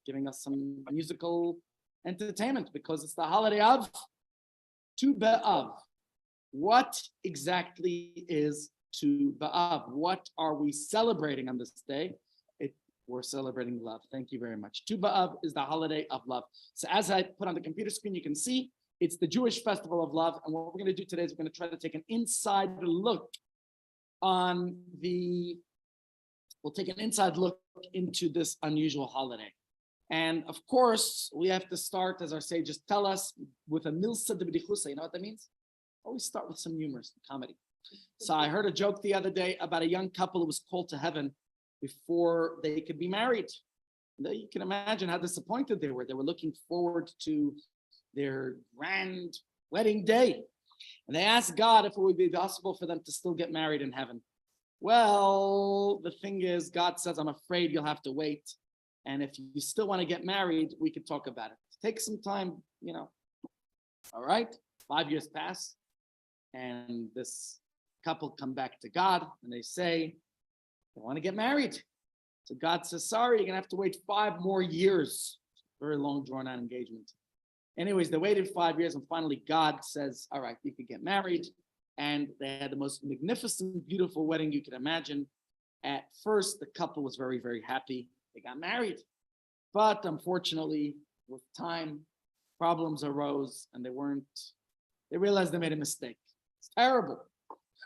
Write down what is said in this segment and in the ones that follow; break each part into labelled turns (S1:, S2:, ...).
S1: giving us some musical entertainment because it's the holiday of Tu B'Av. What exactly is Tu B'Av? What are we celebrating on this day? We're celebrating love. Thank you very much. Tu B'Av is the holiday of love. So as I put on the computer screen, you can see it's the Jewish festival of love. And what we're going to do today is we're going to try to take an inside look into this unusual holiday. And of course, we have to start, as our sages tell us, with a milsa de b'dichusa. You know what that means? Always start with some humor, some comedy. So I heard a joke the other day about a young couple who was called to heaven before they could be married. You can imagine how disappointed they were. They were looking forward to their grand wedding day. And they asked God if it would be possible for them to still get married in heaven. Well, the thing is, God says, I'm afraid you'll have to wait. And if you still want to get married, we could talk about it. Take some time, All right, 5 years pass. And this couple come back to God and they say, they want to get married. So God says, sorry, you're going to have to wait 5 more years. Very long, drawn out engagement. Anyways, they waited 5 years and finally God says, all right, you could get married. And they had the most magnificent, beautiful wedding you could imagine. At first, the couple was very, very happy. They got married. But unfortunately, with time, problems arose and they realized they made a mistake. It's terrible.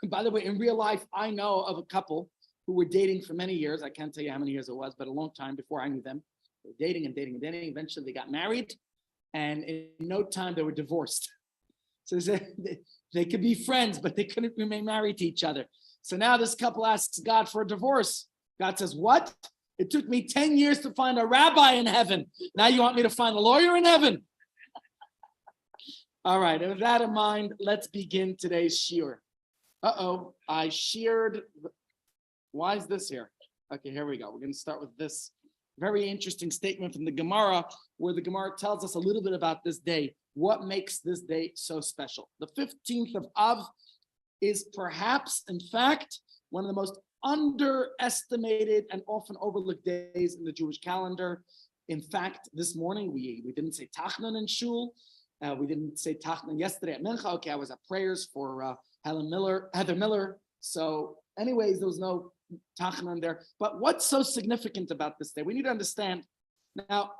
S1: By the way, in real life, I know of a couple who were dating for many years. I can't tell you how many years it was, but a long time before I knew them. They were dating and dating and dating. Eventually, they got married. And in no time, they were divorced. So they could be friends, but they couldn't remain married to each other. So now this couple asks God for a divorce. God says, what? It took me 10 years to find a rabbi in heaven. Now you want me to find a lawyer in heaven? All right, and with that in mind, let's begin today's shiur. I sheared. Why is this here? Okay, here we go. We're going to start with this very interesting statement from the Gemara, where the Gemara tells us a little bit about this day. What makes this day so special? The 15th of Av is perhaps, in fact, one of the most underestimated and often overlooked days in the Jewish calendar. In fact, this morning, we didn't say Tachnan in Shul. We didn't say Tachnan yesterday at Mincha. Okay, I was at prayers for Heather Miller. So anyways, there was no Tachnan there. But what's so significant about this day? We need to understand. Now,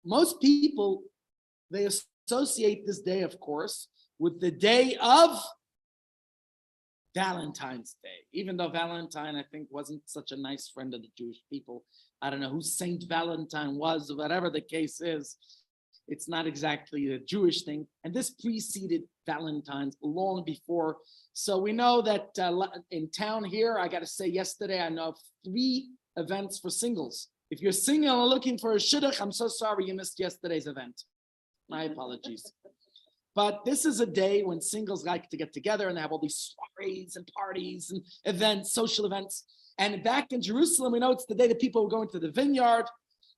S1: most people, they associate this day, of course, with the day of Valentine's Day. Even though Valentine, I think, wasn't such a nice friend of the Jewish people. I don't know who Saint Valentine was, whatever the case is. It's not exactly a Jewish thing. And this preceded Valentine's long before. So we know that in town here, I got to say yesterday, I know of 3 events for singles. If you're single and looking for a shidduch, I'm so sorry you missed yesterday's event. My apologies. But this is a day when singles like to get together and they have all these soirees and parties and events, social events. And back in Jerusalem, we know it's the day that people would go into the vineyard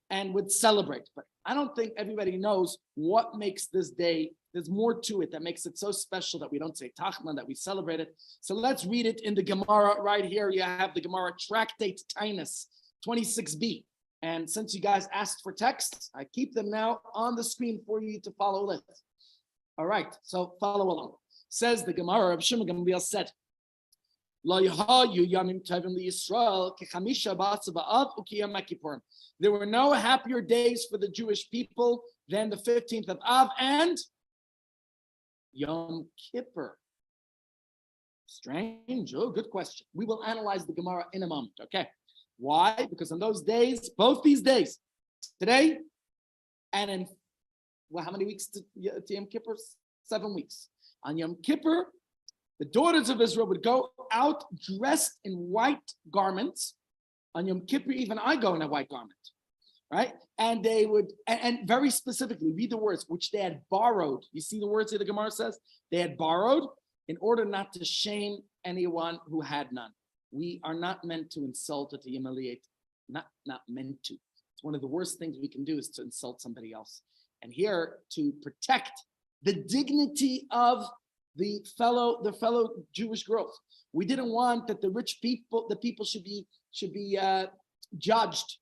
S1: and would celebrate. But I don't think everybody knows what makes this day. There's more to it that makes it so special that we don't say Tachman, that we celebrate it. So let's read it in the Gemara right here. You have the Gemara Tractate Tainus 26b. And since you guys asked for texts, I keep them now on the screen for you to follow with. All right, so follow along. Says the Gemara, Rav Shimon Gamliel said, there were no happier days for the Jewish people than the 15th of Av and Yom Kippur. Strange. Oh, good question. We will analyze the Gemara in a moment, okay? Why? Because on those days, both these days, today and in, how many weeks to Yom Kippur? 7 weeks. On Yom Kippur, the daughters of Israel would go out dressed in white garments. On Yom Kippur, even I go in a white garment, right? And they would, and very specifically, read the words, which they had borrowed. You see the words here the Gemara says? They had borrowed in order not to shame anyone who had none. We are not meant to insult or to humiliate. Not meant to. It's one of the worst things we can do is to insult somebody else. And here, to protect the dignity of the fellow Jewish girls. We didn't want that the rich people, the people should be judged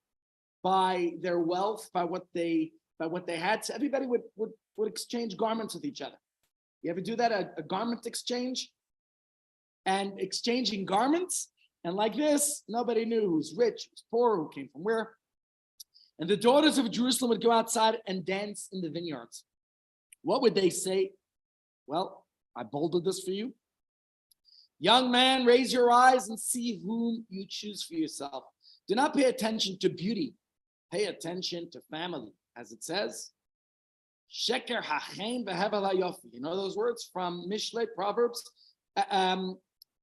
S1: by their wealth, by what they had. So everybody would exchange garments with each other. You ever do that? A garment exchange? And exchanging garments? And like this, nobody knew who's rich, who's poor, who came from where. And the daughters of Jerusalem would go outside and dance in the vineyards. What would they say? Well, I bolded this for you. Young man, raise your eyes and see whom you choose for yourself. Do not pay attention to beauty. Pay attention to family, as it says. Sheker hachein behevel hayofi. You know those words from Mishle, Proverbs?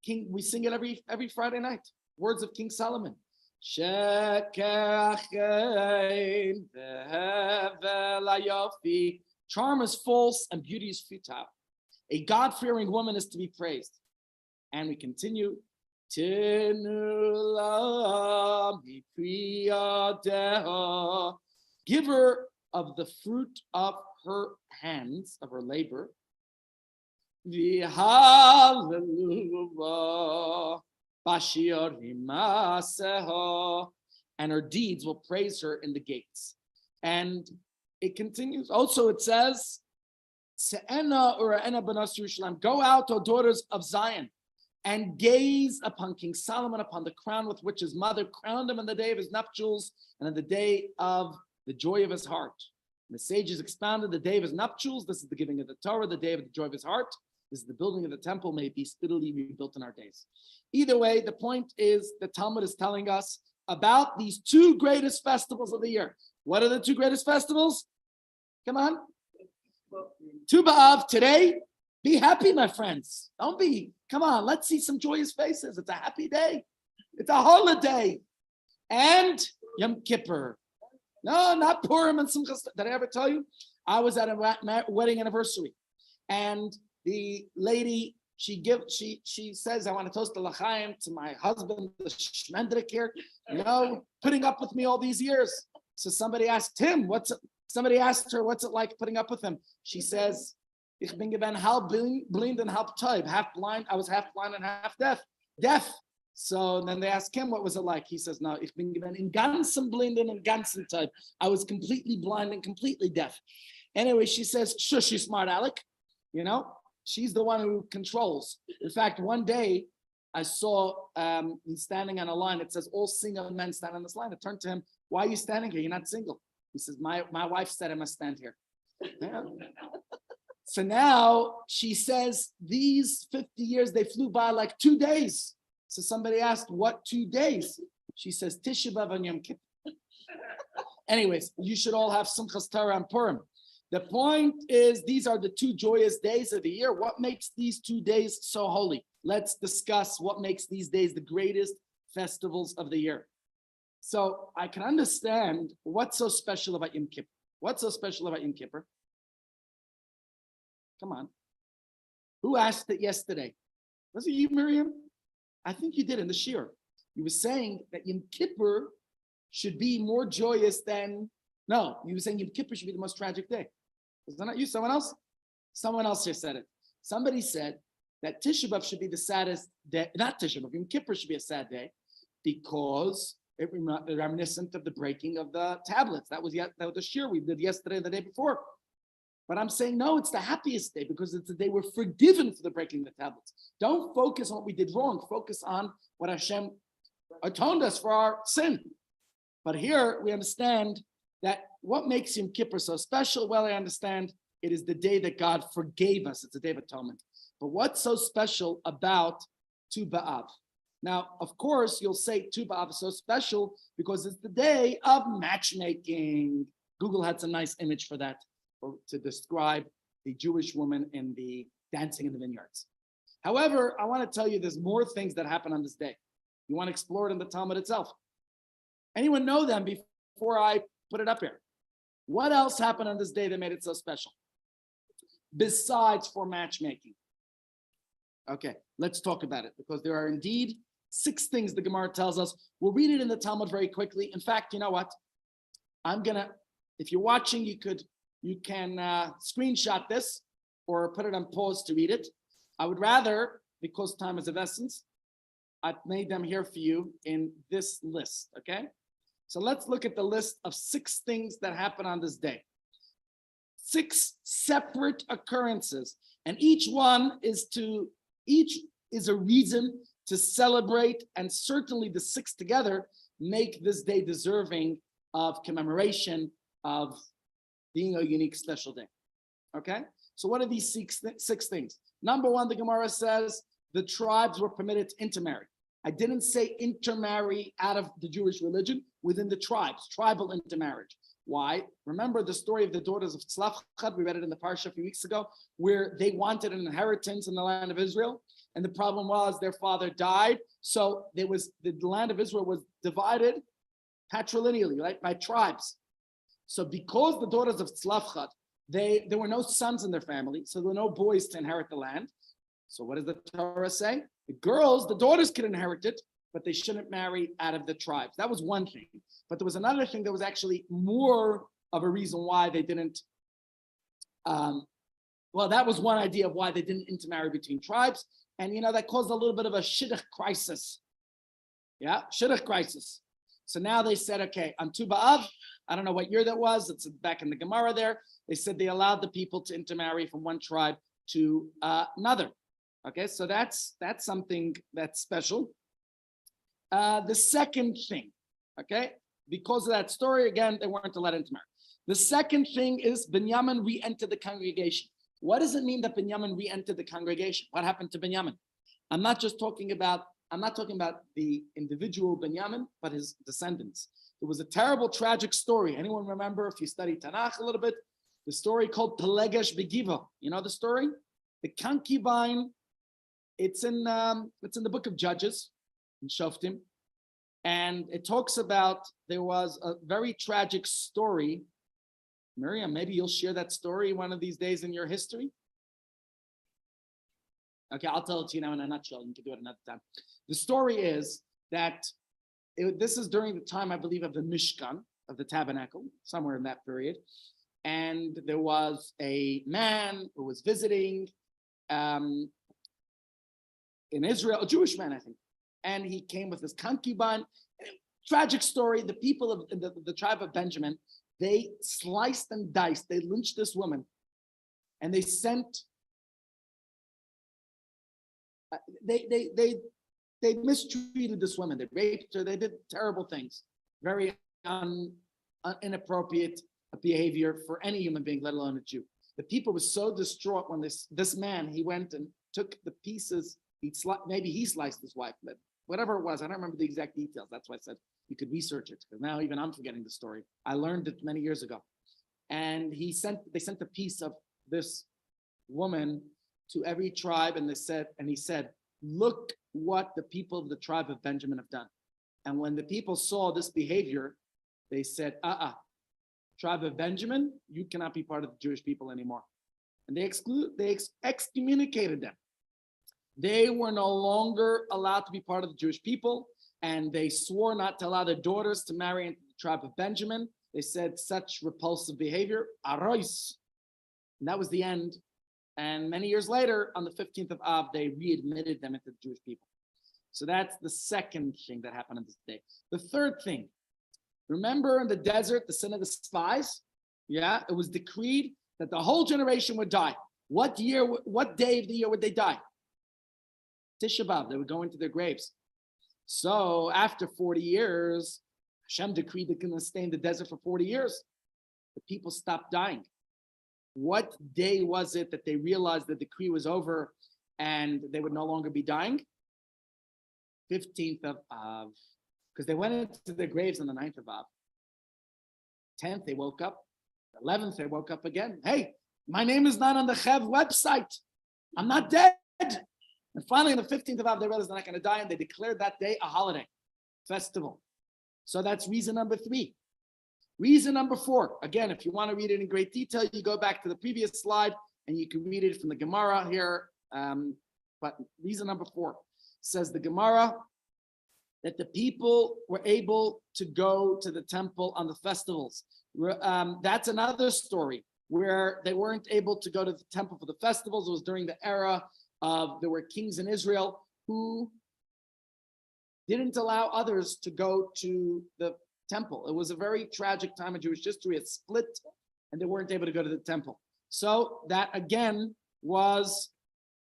S1: We sing it every Friday night. Words of King Solomon. Sheker hachein behevel hayofi. Charm is false and beauty is futile. A God-fearing woman is to be praised. And we continue. Giver of the fruit of her hands, of her labor. And her deeds will praise her in the gates. And it continues. Also, it says, go out, O daughters of Zion, and gaze upon King Solomon, upon the crown with which his mother crowned him on the day of his nuptials and on the day of the joy of his heart. And the sages expounded the day of his nuptials. This is the giving of the Torah, the day of the joy of his heart. This is the building of the temple, may it be speedily rebuilt in our days. Either way, the point is the Talmud is telling us about these two greatest festivals of the year. What are the two greatest festivals? Come on. Tu B'Av today. Be happy, my friends. Come on, let's see some joyous faces. It's a happy day. It's a holiday. And Yom Kippur. No, not Purim and Simchas. Did I ever tell you? I was at a wedding anniversary. And the lady, she says, I want to toast the l'chaim to my husband, the Shmendrik here, putting up with me all these years. So somebody asked him, somebody asked her, what's it like putting up with him? She says, Ich bin gewesen halb blind and halb taub. Half blind, I was half blind and half deaf. So then they asked him, what was it like? He says, no, ich bin gewesen in ganzen blind and in ganzen taub. I was completely blind and completely deaf. Anyway, she says, shush, you smart Alec. She's the one who controls. In fact, one day I saw him standing on a line. It says, all single men stand on this line. I turned to him, why are you standing here? You're not single. He says, my wife said I must stand here. Yeah. So now she says, these 50 years, they flew by like 2 days. So somebody asked, what 2 days? She says, Tisha B'Av and Yom Kippur. Anyways, you should all have Simchas Torah and Purim. The point is, these are the two joyous days of the year. What makes these 2 days so holy? Let's discuss what makes these days the greatest festivals of the year. So I can understand what's so special about Yom Kippur. What's so special about Yom Kippur? Come on. Who asked it yesterday? Was it you, Miriam? I think you did in the shir. You were saying that Yom Kippur should be more joyous than, no, you were saying Yom Kippur should be the most tragic day. Was that not you? Someone else? Someone else just said it. Somebody said that Tisha B'Av should be the saddest day, not Tisha B'Av, Yom Kippur should be a sad day because it reminiscent of the breaking of the tablets. That was the shir we did yesterday and the day before. But I'm saying, no, it's the happiest day because it's the day we're forgiven for the breaking of the tablets. Don't focus on what we did wrong. Focus on what Hashem atoned us for our sin. But here we understand that what makes Yom Kippur so special? Well, I understand it is the day that God forgave us. It's a day of atonement. But what's so special about Tu B'Av? Now, of course, you'll say Tu B'Av is so special because it's the day of matchmaking. Google had some nice image for that, to describe the Jewish woman in the dancing in the vineyards. However, I want to tell you there's more things that happen on this day. You want to explore it in the Talmud itself. Anyone know them before I put it up here? What else happened on this day that made it so special? Besides for matchmaking. Okay, let's talk about it because there are indeed 6 things the Gemara tells us. We'll read it in the Talmud very quickly. In fact, you know what? If you're watching, you can screenshot this or put it on pause to read it. I would rather, because time is of essence, I've made them here for you in this list, okay? So let's look at the list of 6 things that happen on this day. 6 separate occurrences, and each is a reason to celebrate, and certainly the 6 together make this day deserving of commemoration, of being a unique, special day. Okay? So what are these 6 things? Number 1, the Gemara says the tribes were permitted to intermarry. I didn't say intermarry out of the Jewish religion, within the tribes, tribal intermarriage. Why? Remember the story of the daughters of Tzlafchad, we read it in the parsha a few weeks ago, where they wanted an inheritance in the land of Israel, and the problem was their father died, so the land of Israel was divided patrilineally, right, by tribes. So because the daughters of Tzlafchad, there were no sons in their family, so there were no boys to inherit the land. So what does the Torah say? The daughters could inherit it, but they shouldn't marry out of the tribes. That was one thing. But there was another thing that was actually more of a reason why they didn't, that was one idea of why they didn't intermarry between tribes. And, that caused a little bit of a shidduch crisis. Yeah, shidduch crisis. So now they said, okay, on Tu B'Av, I don't know what year that was, it's back in the Gemara there, they said they allowed the people to intermarry from one tribe to another. Okay, so that's something that's special. The second thing, okay, because of that story, again, they weren't allowed to intermarry. The second thing is Binyamin re-entered the congregation. What does it mean that Binyamin re-entered the congregation? What happened to Binyamin? I'm not talking about the individual Binyamin, but his descendants. It was a terrible, tragic story. Anyone remember, if you study Tanakh a little bit, the story called Pelegesh Begiva? You know the story? The concubine, it's in the book of Judges, in Shoftim, and it talks about, there was a very tragic story. Miriam, maybe you'll share that story one of these days in your history. Okay, I'll tell it to you now in a nutshell. You can do it another time. The story is that this is during the time, I believe, of the Mishkan, of the tabernacle, somewhere in that period. And there was a man who was visiting in Israel, a Jewish man, I think. And he came with his concubine. Tragic story. The people of the tribe of Benjamin, they sliced and diced. They lynched this woman. And they sent, they mistreated this woman. They raped her. They did terrible things. Very inappropriate behavior for any human being, let alone a Jew. The people were so distraught when this man, he went and took the pieces. Maybe he sliced his wife, but whatever it was, I don't remember the exact details. That's why I said you could research it, because now even I'm forgetting the story. I learned it many years ago. And they sent a piece of this woman to every tribe, and he said, look what the people of the tribe of Benjamin have done. And when the people saw this behavior, they said, tribe of Benjamin, you cannot be part of the Jewish people anymore. And they excommunicated them. They were no longer allowed to be part of the Jewish people, and they swore not to allow their daughters to marry into the tribe of Benjamin. They said such repulsive behavior, arois. And that was the end. And many years later, on the 15th of Av, they readmitted them into the Jewish people. So that's the second thing that happened on this day. The third thing, remember in the desert, the sin of the spies? Yeah, it was decreed that the whole generation would die. What day of the year would they die? Tisha B'Av, they would go into their graves. So after 40 years, Hashem decreed they're going to stay in the desert for 40 years. The people stopped dying. What day was it that they realized the decree was over and they would no longer be dying? 15th of Av, because they went into their graves on the 9th of Av. 10th, they woke up. 11th, they woke up again. Hey, my name is not on the Chev website. I'm not dead. And finally, on the 15th of Av, they realized they're not going to die, and they declared that day a holiday, festival. So that's reason number 3. Reason number 4, again, if you want to read it in great detail, you go back to the previous slide, and you can read it from the Gemara here. But reason number 4 says the Gemara that the people were able to go to the temple on the festivals. That's another story where they weren't able to go to the temple for the festivals. It was during the era of, there were kings in Israel who didn't allow others to go to the temple. It was a very tragic time in Jewish history. It split and they weren't able to go to the temple. So that again was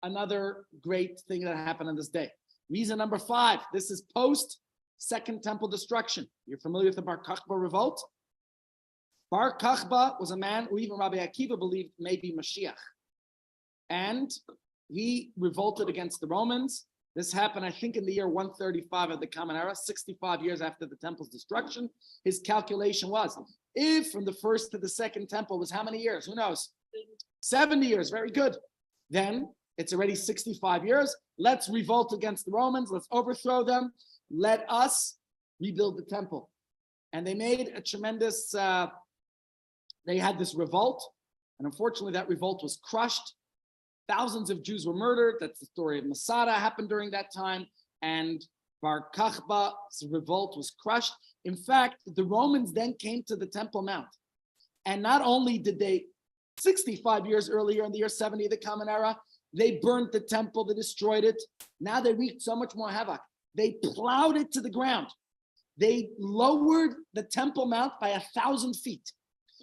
S1: another great thing that happened on this day. Reason number 5, this is post Second Temple destruction. You're familiar with the Bar Kokhba revolt? Bar Kokhba was a man who even Rabbi Akiva believed may be Mashiach. And he revolted against the Romans. This happened, I think, in the year 135 of the Common Era, 65 years after the temple's destruction. His calculation was, if from the first to the second temple was how many years? Who knows? 70 years, very good. Then it's already 65 years. Let's revolt against the Romans. Let's overthrow them. Let us rebuild the temple. And they made a tremendous, they had this revolt. And unfortunately, that revolt was crushed. Thousands of Jews were murdered. That's the story of Masada happened during that time. And Bar Kokhba's revolt was crushed. In fact, the Romans then came to the Temple Mount. And not only did they, 65 years earlier in the year 70 of the Common Era, they burned the temple, they destroyed it. Now they wreaked so much more havoc. They plowed it to the ground. They lowered the Temple Mount by 1,000 feet.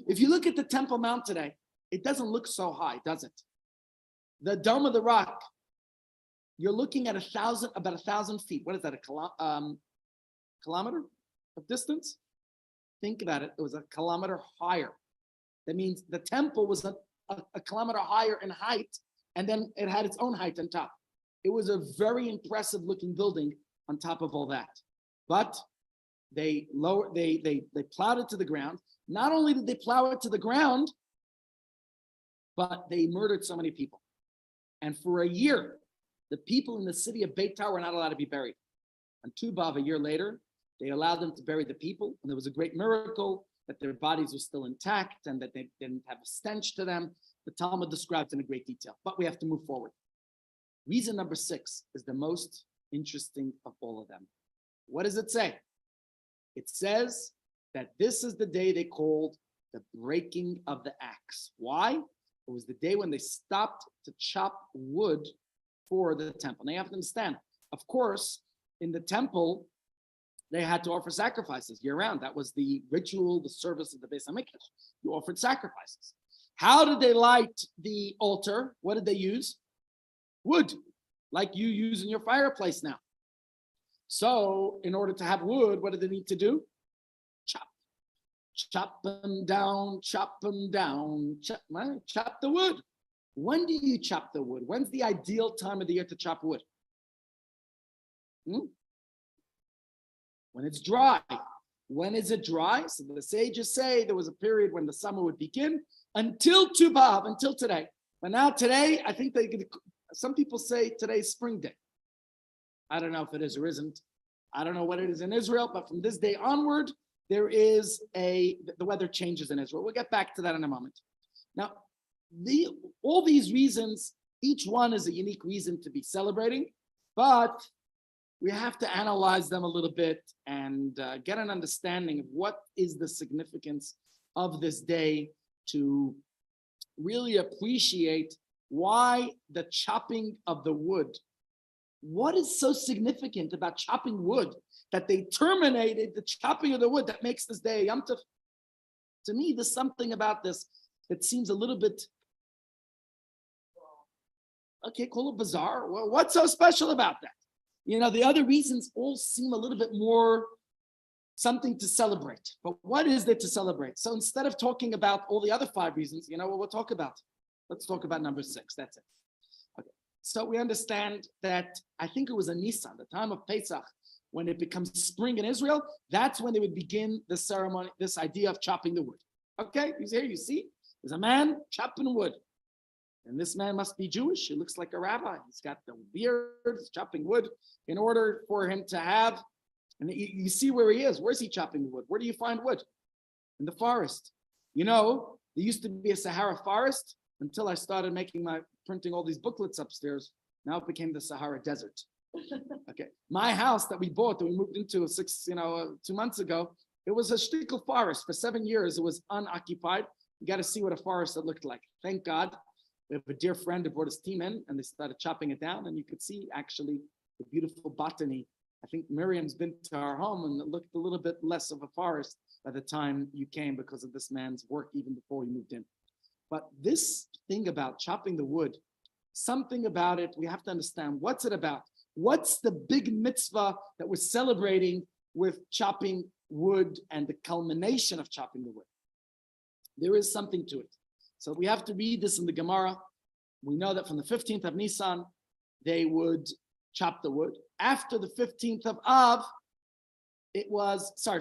S1: If you look at the Temple Mount today, it doesn't look so high, does it? The Dome of the Rock, you're looking at about 1,000 feet. What is that, a kilometer of distance? Think about it, it was a kilometer higher. That means the temple was a kilometer higher in height, and then it had its own height on top. It was a very impressive looking building on top of all that. But they plowed it to the ground. Not only did they plow it to the ground, but they murdered so many people. And for a year, the people in the city of Beitar were not allowed to be buried. On Tu B'Av, a year later, they allowed them to bury the people, and there was a great miracle that their bodies were still intact and that they didn't have a stench to them. The Talmud describes in a great detail, but we have to move forward. Reason number 6 is the most interesting of all of them. What does it say? It says that this is the day they called the breaking of the axe. Why? It was the day when they stopped to chop wood for the temple. Now you have to understand, of course, in the temple, they had to offer sacrifices year-round. That was the ritual, the service of the Beis HaMikdash. You offered sacrifices. How did they light the altar? What did they use? Wood, like you use in your fireplace now. So in order to have wood, what did they need to do? Chop. Chop them down, chop them down, chop the wood. When do you chop the wood? When's the ideal time of the year to chop wood? When it's dry. When is it dry? So the sages say there was a period when the summer would begin until Tu B'Av, until today. But now today, I think some people say today's spring day. I don't know if it is or isn't. I don't know what it is in Israel, but from this day onward, the weather changes in Israel. We'll get back to that in a moment. Now, all these reasons, each one is a unique reason to be celebrating, but we have to analyze them a little bit and get an understanding of what is the significance of this day to really appreciate why the chopping of the wood. What is so significant about chopping wood that they terminated the chopping of the wood that makes this day a Yom Tov? To me, there's something about this that seems a little bit, okay, call it bizarre. Well, what's so special about that? You know, the other reasons all seem a little bit more something to celebrate. But what is there to celebrate? So instead of talking about all the other 5 reasons, you know what we'll talk about? Let's talk about number 6. That's it. Okay. So we understand that I think it was a Nisan, the time of Pesach, when it becomes spring in Israel, that's when they would begin the ceremony, this idea of chopping the wood. Okay, he's here, you see? There's a man chopping wood. And this man must be Jewish. He looks like a rabbi. He's got the beard, he's chopping wood in order for him to have, and you see where he is. Where's he chopping wood? Where do you find wood? In the forest. You know, there used to be a Sahara forest until I started printing all these booklets upstairs. Now it became the Sahara Desert. Okay. My house that we bought, that we moved into 2 months ago, it was a shtickle forest. For 7 years, it was unoccupied. You got to see what a forest had looked like. Thank God. We have a dear friend who brought his team in and they started chopping it down, and you could see actually the beautiful botany I think Miriam's been to our home and it looked a little bit less of a forest by the time you came because of this man's work even before you moved in. But this thing about chopping the wood, something about it, we have to understand, what's it about? What's the big mitzvah that we're celebrating with chopping wood and the culmination of chopping the wood? There is something to it. So we have to read this in the Gemara. We know that from the 15th of Nisan, they would chop the wood. After the 15th of Av,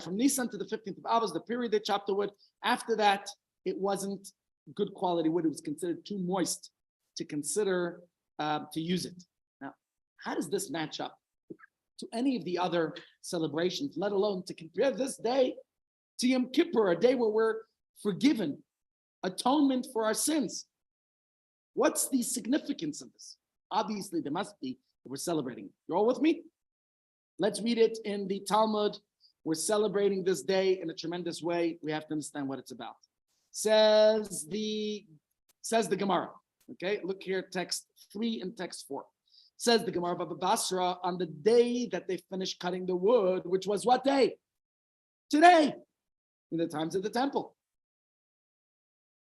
S1: from Nisan to the 15th of Av was the period they chopped the wood. After that, it wasn't good quality wood. It was considered too moist to consider to use it. Now, how does this match up to any of the other celebrations, let alone to compare this day to Yom Kippur, a day where we're forgiven, atonement for our sins? What's the significance of this? Obviously, there must be. We're celebrating. You're all with me? Let's read it in the Talmud. We're celebrating this day in a tremendous way. We have to understand what it's about. Says the Gemara. Okay, look here, text 3 and text 4. Says the Gemara, Baba Basra, on the day that they finished cutting the wood, which was what day? Today, in the times of the temple.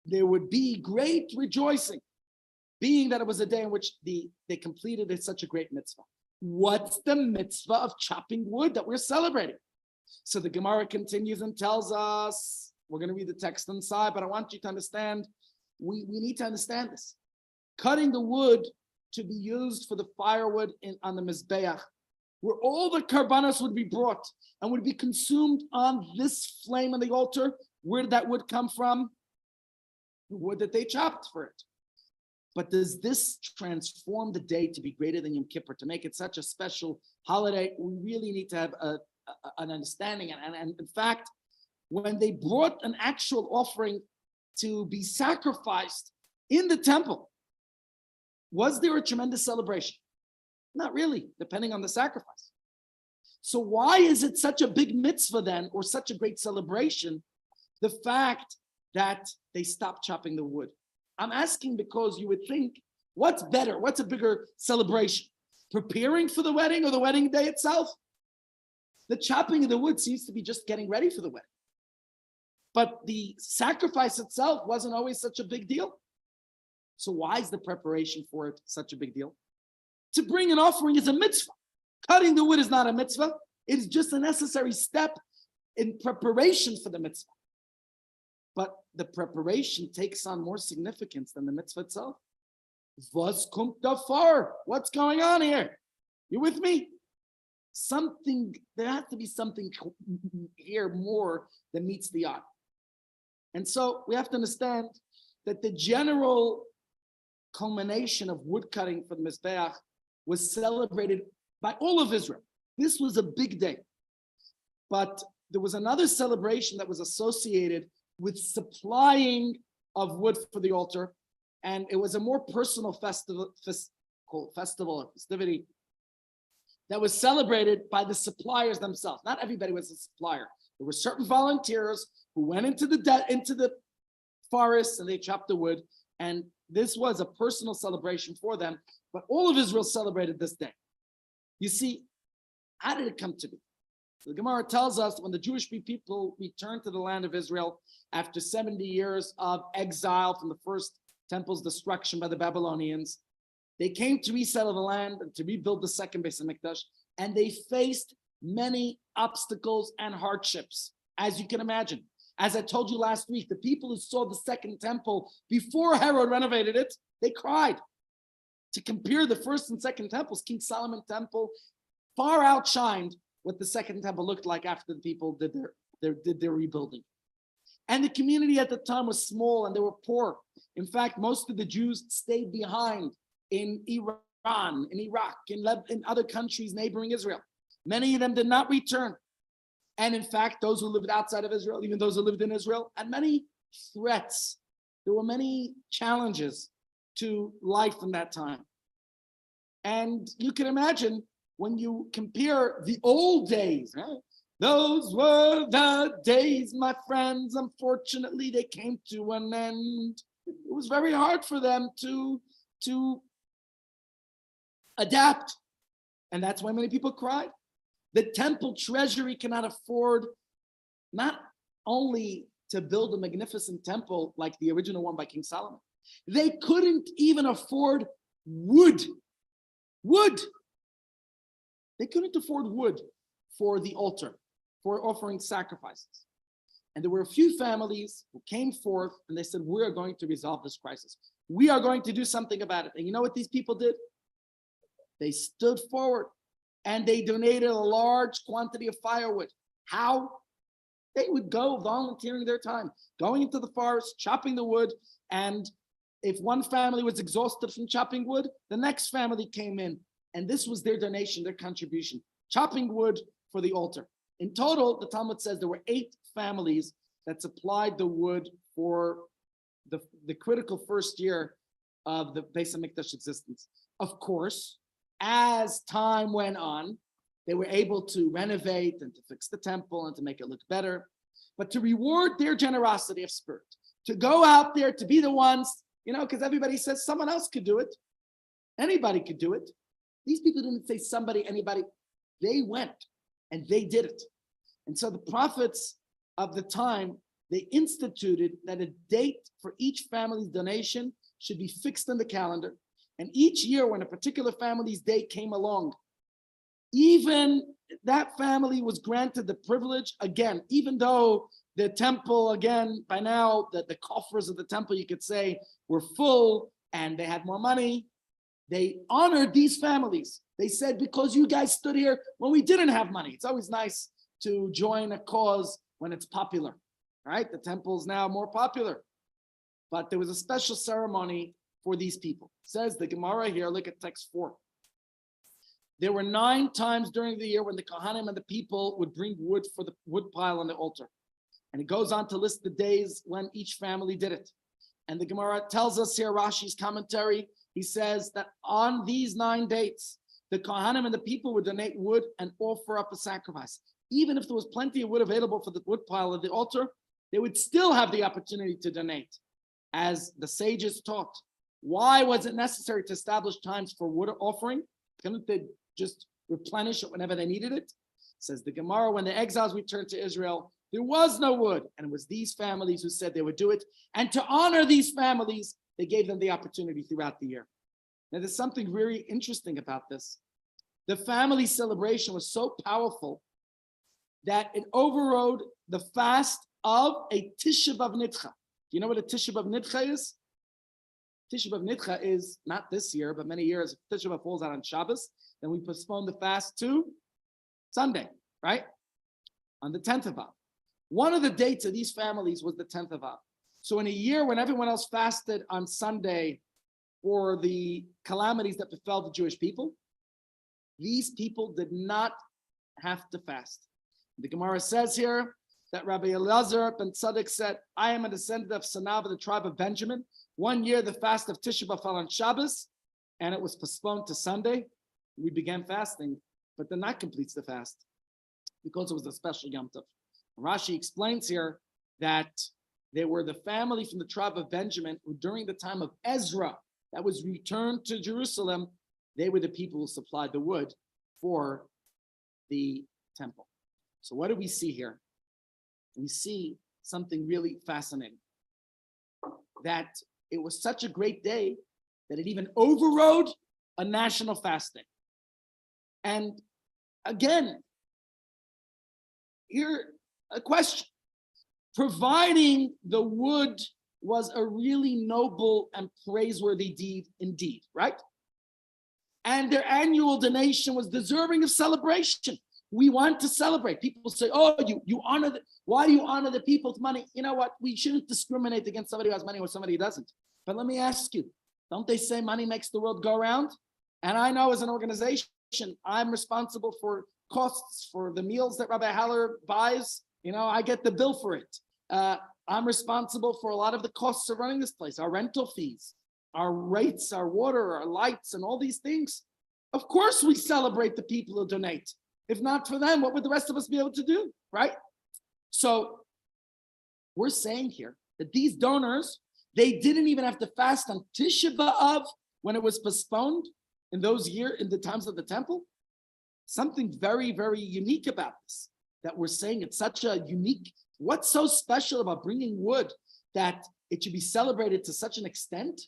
S1: There would be great rejoicing, being that it was a day in which they completed it, such a great mitzvah. What's the mitzvah of chopping wood that we're celebrating? So the Gemara continues and tells us, we're going to read the text inside, but I want you to understand, we need to understand this. Cutting the wood to be used for the firewood on the Mizbeach, where all the karbanos would be brought and would be consumed on this flame on the altar. Where did that wood come from? The wood that they chopped for it. But does this transform the day to be greater than Yom Kippur, to make it such a special holiday? We really need to have an understanding. And in fact, when they brought an actual offering to be sacrificed in the temple, was there a tremendous celebration? Not really, depending on the sacrifice. So why is it such a big mitzvah then, or such a great celebration, the fact that they stopped chopping the wood? I'm asking because you would think, what's better? What's a bigger celebration? Preparing for the wedding or the wedding day itself? The chopping of the wood seems to be just getting ready for the wedding. But the sacrifice itself wasn't always such a big deal. So why is the preparation for it such a big deal? To bring an offering is a mitzvah. Cutting the wood is not a mitzvah. It is just a necessary step in preparation for the mitzvah. But the preparation takes on more significance than the mitzvah itself. Was kommt davor? What's going on here? You with me? There has to be something here more than meets the eye. And so we have to understand that the general culmination of wood cutting for the Mizbeach was celebrated by all of Israel. This was a big day. But there was another celebration that was associated with supplying of wood for the altar, and it was a more personal festival or festivity that was celebrated by the suppliers themselves. Not everybody was a supplier. There were certain volunteers who went into the forest and they chopped the wood, and this was a personal celebration for them. But all of Israel celebrated this day. You see, how did it come to be? The Gemara tells us when the Jewish people returned to the land of Israel after 70 years of exile from the first temple's destruction by the Babylonians, they came to resettle the land and to rebuild the second Beis Hamikdash, and they faced many obstacles and hardships, as you can imagine. As I told you last week, the people who saw the second temple before Herod renovated it, they cried. To compare the first and second temples, King Solomon temple far outshined what the second temple looked like after the people did their rebuilding. And the community at the time was small and they were poor. In fact, most of the Jews stayed behind in Iran, in Iraq, in other countries neighboring Israel. Many of them did not return. And in fact, those who lived outside of Israel, even those who lived in Israel, had many threats. There were many challenges to life in that time. And you can imagine when you compare the old days, right? Those were the days, my friends. Unfortunately, they came to an end. It was very hard for them to adapt. And that's why many people cried. The temple treasury cannot afford not only to build a magnificent temple like the original one by King Solomon, they couldn't even afford wood. Wood. They couldn't afford wood for the altar, for offering sacrifices. And there were a few families who came forth and they said, we are going to resolve this crisis. We are going to do something about it. And you know what these people did? They stood forward and they donated a large quantity of firewood. How? They would go volunteering their time, going into the forest, chopping the wood. And if one family was exhausted from chopping wood, the next family came in. And this was their donation, their contribution, chopping wood for the altar. In total, the Talmud says there were 8 families that supplied the wood for the critical first year of the Beis HaMikdash existence. Of course, as time went on, they were able to renovate and to fix the temple and to make it look better. But to reward their generosity of spirit, to go out there, to be the ones, because everybody says someone else could do it. Anybody could do it. These people didn't say somebody, anybody. They went and they did it. And so the prophets of the time, they instituted that a date for each family's donation should be fixed in the calendar. And each year when a particular family's day came along, even that family was granted the privilege, again, even though the temple, again, by now, the coffers of the temple, you could say, were full and they had more money, they honored these families. They said, because you guys stood here when we didn't have money. It's always nice to join a cause when it's popular, right? The temple's now more popular. But there was a special ceremony for these people. It says the Gemara here, look at text 4. There were 9 times during the year when the Kohanim and the people would bring wood for the wood pile on the altar. And it goes on to list the days when each family did it. And the Gemara tells us here, Rashi's commentary, he says that on these 9 dates, the Kohanim and the people would donate wood and offer up a sacrifice. Even if there was plenty of wood available for the wood pile of the altar, they would still have the opportunity to donate. As the sages taught, why was it necessary to establish times for wood offering? Couldn't they just replenish it whenever they needed it? Says the Gemara, when the exiles returned to Israel, there was no wood. And it was these families who said they would do it. And to honor these families, they gave them the opportunity throughout the year. Now, there's something very interesting about this. The family celebration was so powerful that it overrode the fast of a Tisha B'Av Nidcha. Do you know what a Tisha B'Av Nidcha is? Tisha B'Av Nidcha is not this year, but many years. If Tisha B'Av falls out on Shabbos, then we postpone the fast to Sunday, right? On the 10th of Av. One of the dates of these families was the 10th of Av. So in a year when everyone else fasted on Sunday for the calamities that befell the Jewish people, these people did not have to fast. The Gemara says here that Rabbi Elazar ben Tzadok said, I am a descendant of Sanav of the tribe of Benjamin. One year the fast of Tisha B'Av fell on Shabbos and it was postponed to Sunday. We began fasting, but then that completes the fast because it was a special Yom Tov. Rashi explains here that there were the family from the tribe of Benjamin who during the time of Ezra that was returned to Jerusalem, they were the people who supplied the wood for the temple. So what do we see here? We see something really fascinating. That it was such a great day that it even overrode a national fasting. And again, here a question. Providing the wood was a really noble and praiseworthy deed indeed, right? And their annual donation was deserving of celebration. We want to celebrate. People say, oh, you honor why do you honor the people's money? You know what? We shouldn't discriminate against somebody who has money or somebody who doesn't. But let me ask you, don't they say money makes the world go round? And I know as an organization, I'm responsible for costs for the meals that Rabbi Haller buys. I get the bill for it. I'm responsible for a lot of the costs of running this place, our rental fees, our rates, our water, our lights, and all these things. Of course, we celebrate the people who donate. If not for them, what would the rest of us be able to do, right? So we're saying here that these donors, they didn't even have to fast on Tisha B'Av when it was postponed in those years, in the times of the temple. something very, very unique about this, that we're saying it's such a unique, what's so special about bringing wood that it should be celebrated to such an extent?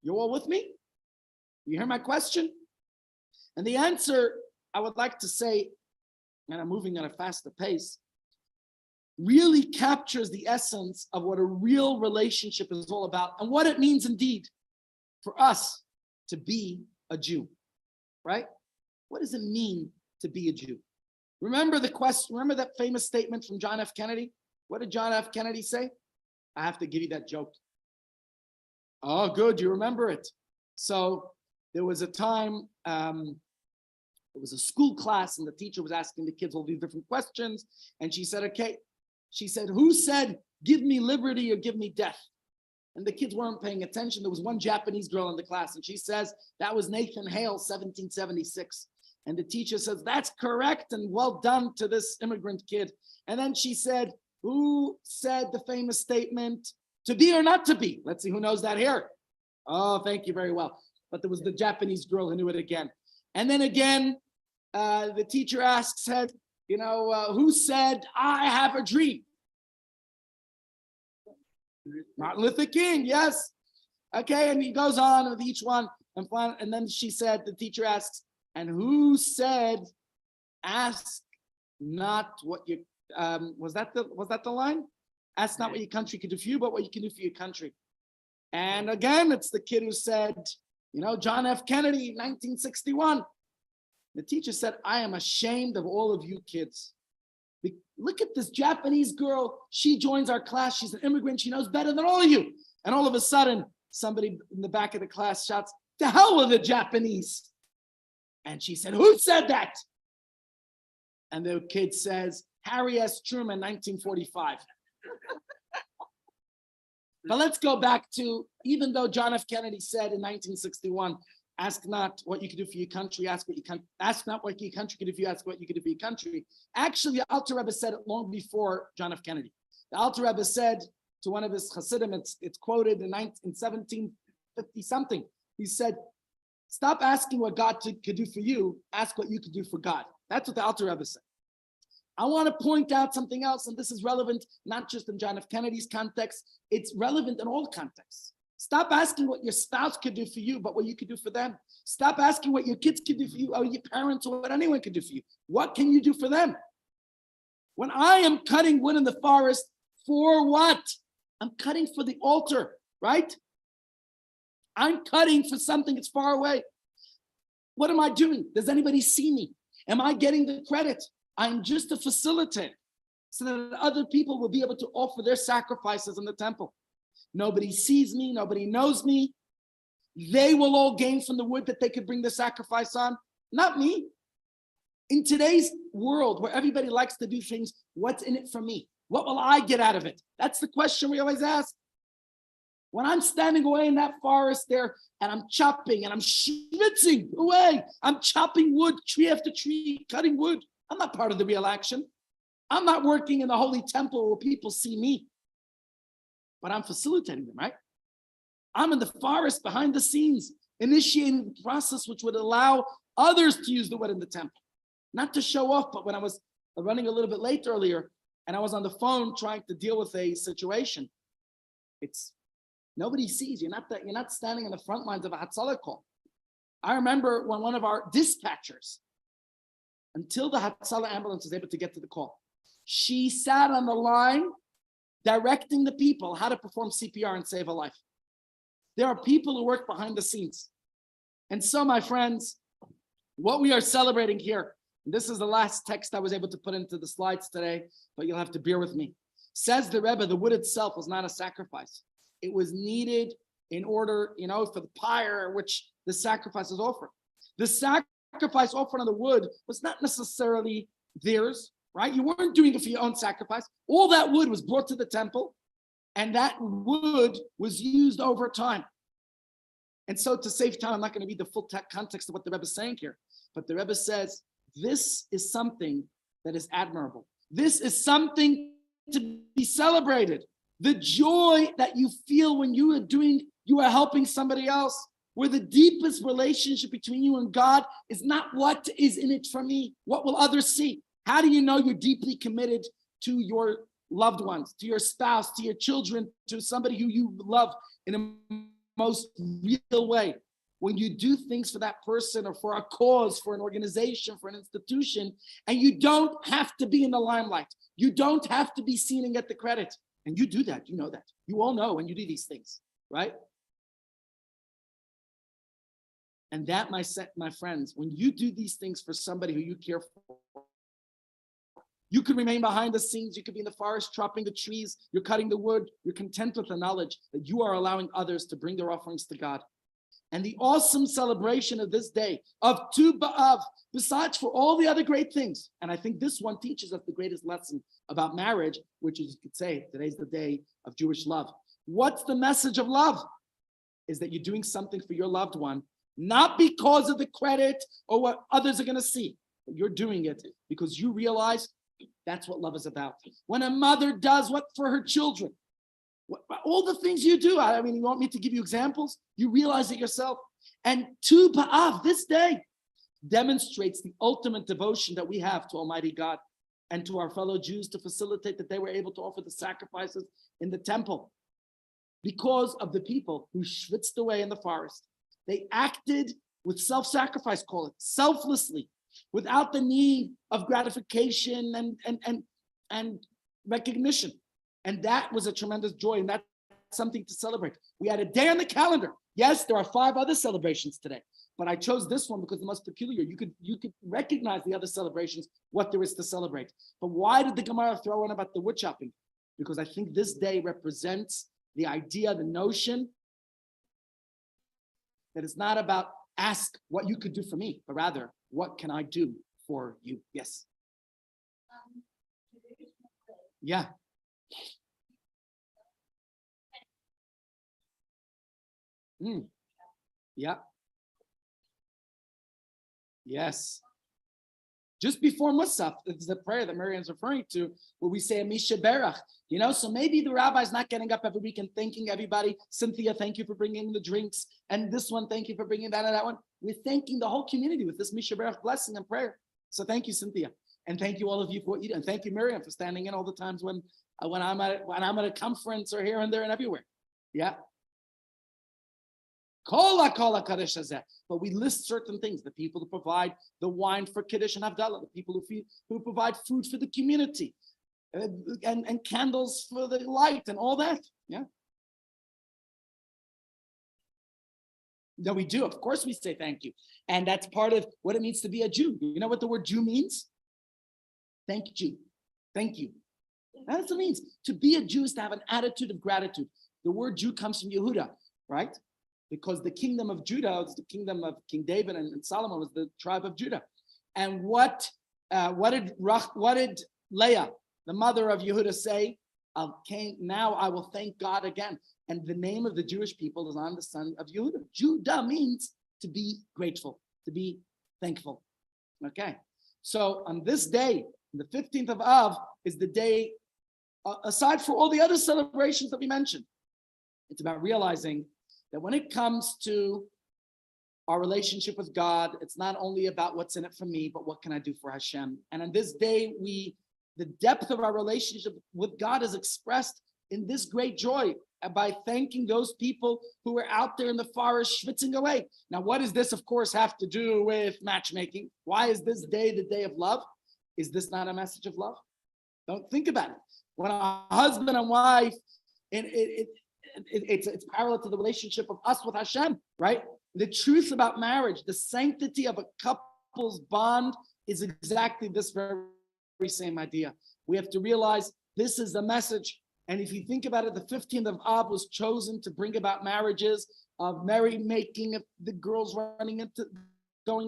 S1: You all with me? You hear my question? And the answer, I would like to say, and I'm moving at a faster pace, really captures the essence of what a real relationship is all about and what it means indeed for us to be a Jew, right? What does it mean to be a Jew? Remember the question, remember that famous statement from John F. Kennedy? What did John F. Kennedy say? I have to give you that joke. Oh, good, you remember it. So there was a time, it was a school class and the teacher was asking the kids all these different questions. And she said, okay, she said, who said, give me liberty or give me death? And the kids weren't paying attention. There was one Japanese girl in the class and she says, that was Nathan Hale, 1776. And the teacher says, that's correct and well done to this immigrant kid. And then she said, who said the famous statement, to be or not to be? Let's see who knows that here. Oh, thank you very well. But there was the Japanese girl who knew it again. And then again, the teacher said, who said, I have a dream? Martin Luther King, yes. Okay, and he goes on with each one. And then she said, the teacher asks, and who said, ask not what you, was that the line? Ask not what your country can do for you, but what you can do for your country. And again, it's the kid who said, John F. Kennedy, 1961. The teacher said, I am ashamed of all of you kids. Look at this Japanese girl. She joins our class. She's an immigrant. She knows better than all of you. And all of a sudden, somebody in the back of the class shouts, to hell with the Japanese. And she said, who said that? And the kid says, Harry S. Truman, 1945. But let's go back to, even though John F. Kennedy said in 1961, ask not what you can do for your country, ask not what your country can do for you, ask what you can do for your country. Actually, the Alter Rebbe said it long before John F. Kennedy. The Alter Rebbe said to one of his Hasidim, it's quoted in 1750 something. He said, stop asking what God could do for you, ask what you could do for God. That's what the Alter Rebbe said. I want to point out something else, and this is relevant not just in John F. Kennedy's context, it's relevant in all contexts. Stop asking what your spouse could do for you, but what you could do for them. Stop asking what your kids could do for you, or your parents, or what anyone could do for you. What can you do for them? When I am cutting wood in the forest, for what? I'm cutting for the altar, right? I'm cutting for something that's far away. What am I doing? Does anybody see me? Am I getting the credit? I'm just a facilitator so that other people will be able to offer their sacrifices in the temple. Nobody sees me, nobody knows me. They will all gain from the wood that they could bring the sacrifice on, not me. In today's world where everybody likes to do things, what's in it for me? What will I get out of it? That's the question we always ask. When I'm standing away in that forest there and I'm chopping and I'm schwitzing away, I'm chopping wood, tree after tree, cutting wood. I'm not part of the real action. I'm not working in the holy temple where people see me, but I'm facilitating them, right? I'm in the forest behind the scenes, initiating the process which would allow others to use the wood in the temple. Not to show off, but when I was running a little bit late earlier and I was on the phone trying to deal with a situation, it's nobody sees. You're not standing in the front lines of a Hatzalah call. I remember when one of our dispatchers, until the Hatzalah ambulance was able to get to the call, she sat on the line directing the people how to perform CPR and save a life. There are people who work behind the scenes. And so, my friends, what we are celebrating here, and this is the last text I was able to put into the slides today, but you'll have to bear with me. Says the Rebbe, the wood itself was not a sacrifice. It was needed in order, for the pyre which the sacrifice is offered. The sacrifice offered on the wood was not necessarily theirs, right? You weren't doing it for your own sacrifice. All that wood was brought to the temple, and that wood was used over time. And so, to save time, I'm not going to read the full context of what the Rebbe is saying here, but the Rebbe says, this is something that is admirable. This is something to be celebrated. The joy that you feel when you are helping somebody else. where the deepest relationship between you and God is not what is in it for me, what will others see? How do you know you're deeply committed to your loved ones, to your spouse, to your children, to somebody who you love in a most real way? When you do things for that person or for a cause, for an organization, for an institution, and you don't have to be in the limelight. You don't have to be seen and get the credit. And you do that, you know that. You all know when you do these things, right? And that, my friends, when you do these things for somebody who you care for, you could remain behind the scenes. You could be in the forest chopping the trees. You're cutting the wood. You're content with the knowledge that you are allowing others to bring their offerings to God. And the awesome celebration of this day of Tu B'Av, besides for all the other great things, and I think this one teaches us the greatest lesson about marriage, which is, you could say, today's the day of Jewish love. What's the message of love? Is that you're doing something for your loved one, not because of the credit or what others are going to see, but you're doing it because you realize that's what love is about. When a mother does what for her children, all the things you do, I mean, you want me to give you examples? You realize it yourself. And Tu B'Av, this day, demonstrates the ultimate devotion that we have to Almighty God and to our fellow Jews to facilitate that they were able to offer the sacrifices in the temple. Because of the people who schwitzed away in the forest. They acted with self-sacrifice, call it, selflessly, without the need of gratification and recognition. And that was a tremendous joy, and that's something to celebrate. We had a day on the calendar. Yes, there are 5 other celebrations today, but I chose this one because the most peculiar. You could recognize the other celebrations, what there is to celebrate. But why did the Gemara throw in about the wood chopping? Because I think this day represents the idea, the notion that it's not about ask what you could do for me, but rather, what can I do for you? Yes. Yeah. Yeah. Yes. Just before Musaf, it's the prayer that Miriam's referring to, where we say Misha Berach. So maybe the rabbi's not getting up every week and thanking everybody. Cynthia, thank you for bringing the drinks. And this one, thank you for bringing that and that one. We're thanking the whole community with this Misha Berach blessing and prayer. So thank you, Cynthia. And thank you all of you for what you do. And thank you, Miriam, for standing in all the times when I'm at a conference or here and there and everywhere. Yeah. But we list certain things, the people who provide the wine for Kiddush and Havdalah, the people who provide food for the community, and candles for the light and all that. Yeah. No, we do. Of course we say thank you. And that's part of what it means to be a Jew. You know what the word Jew means? Thank you. Thank you. That's what it means. To be a Jew is to have an attitude of gratitude. The word Jew comes from Yehuda, right? Because the kingdom of Judah, it's the kingdom of King David and Solomon was the tribe of Judah. And what did Leah, the mother of Yehuda, say? Now I will thank God again. And the name of the Jewish people is on the son of Yehuda. Judah means to be grateful, to be thankful. Okay. So on this day, the 15th of Av, is the day, aside from all the other celebrations that we mentioned, it's about realizing that when it comes to our relationship with God, it's not only about what's in it for me, but what can I do for Hashem? And on this day, the depth of our relationship with God is expressed in this great joy by thanking those people who were out there in the forest schwitzing away. Now, what does this, of course, have to do with matchmaking? Why is this day the day of love? Is this not a message of love? Don't think about it. When a husband and wife, it's parallel to the relationship of us with Hashem, right? The truth about marriage, the sanctity of a couple's bond is exactly this very same idea. We have to realize this is the message. And if you think about it, the 15th of Av was chosen to bring about marriages of merrymaking, of the girls going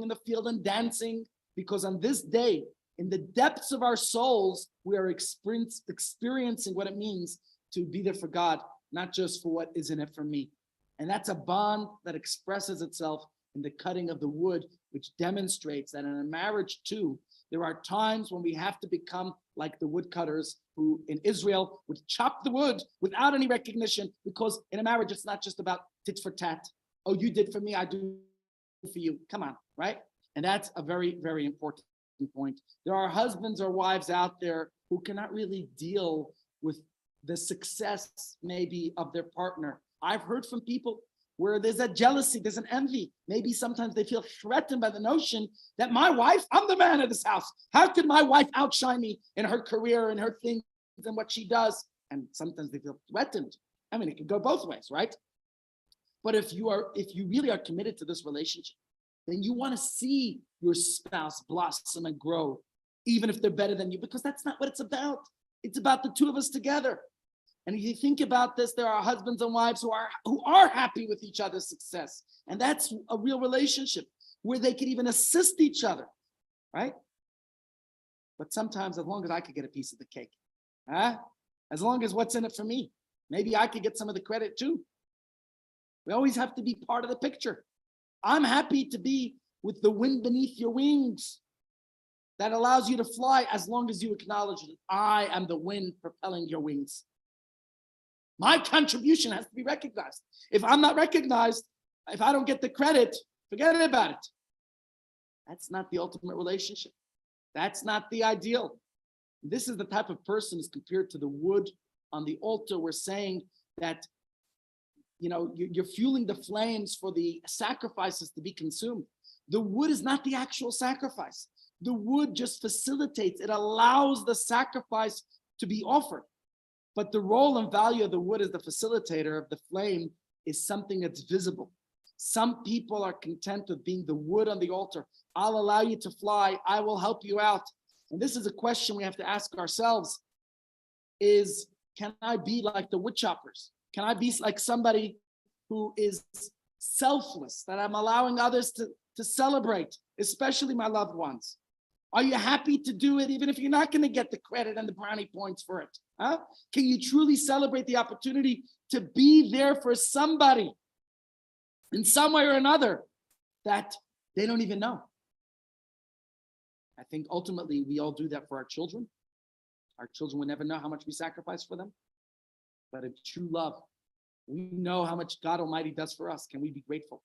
S1: in the field and dancing, because on this day, in the depths of our souls, we are experiencing what it means to be there for God, not just for what is in it for me. And that's a bond that expresses itself in the cutting of the wood, which demonstrates that in a marriage too, there are times when we have to become like the woodcutters who in Israel would chop the wood without any recognition, because in a marriage, it's not just about tit for tat. Oh, you did for me, I do for you. Come on, right? And that's a very, very important point. There are husbands or wives out there who cannot really deal with the success maybe of their partner. I've heard from people where there's a jealousy, there's an envy. Maybe sometimes they feel threatened by the notion that my wife, I'm the man of this house. How could my wife outshine me in her career and her things and what she does? And sometimes they feel threatened. I mean, it can go both ways, right? But if you really are committed to this relationship, then you want to see your spouse blossom and grow, even if they're better than you, because that's not what it's about. It's about the two of us together. And if you think about this, there are husbands and wives who are happy with each other's success. And that's a real relationship where they can even assist each other, right? But sometimes, as long as I could get a piece of the cake, as long as what's in it for me, maybe I could get some of the credit too. We always have to be part of the picture. I'm happy to be with the wind beneath your wings that allows you to fly, as long as you acknowledge that I am the wind propelling your wings. My contribution has to be recognized. If I'm not recognized, if I don't get the credit, forget about it. That's not the ultimate relationship. That's not the ideal. This is the type of person is compared to the wood on the altar. We're saying that, you're fueling the flames for the sacrifices to be consumed. The wood is not the actual sacrifice. The wood just facilitates, it allows the sacrifice to be offered. But the role and value of the wood as the facilitator of the flame is something that's visible. Some people are content with being the wood on the altar. I'll allow you to fly. I will help you out. And this is a question we have to ask ourselves is, can I be like the wood choppers? Can I be like somebody who is selfless, that I'm allowing others to celebrate, especially my loved ones? Are you happy to do it even if you're not going to get the credit and the brownie points for it? Can you truly celebrate the opportunity to be there for somebody in some way or another that they don't even know? I think ultimately we all do that for our children. Our children will never know how much we sacrifice for them. But in true love, we know how much God Almighty does for us. Can we be grateful?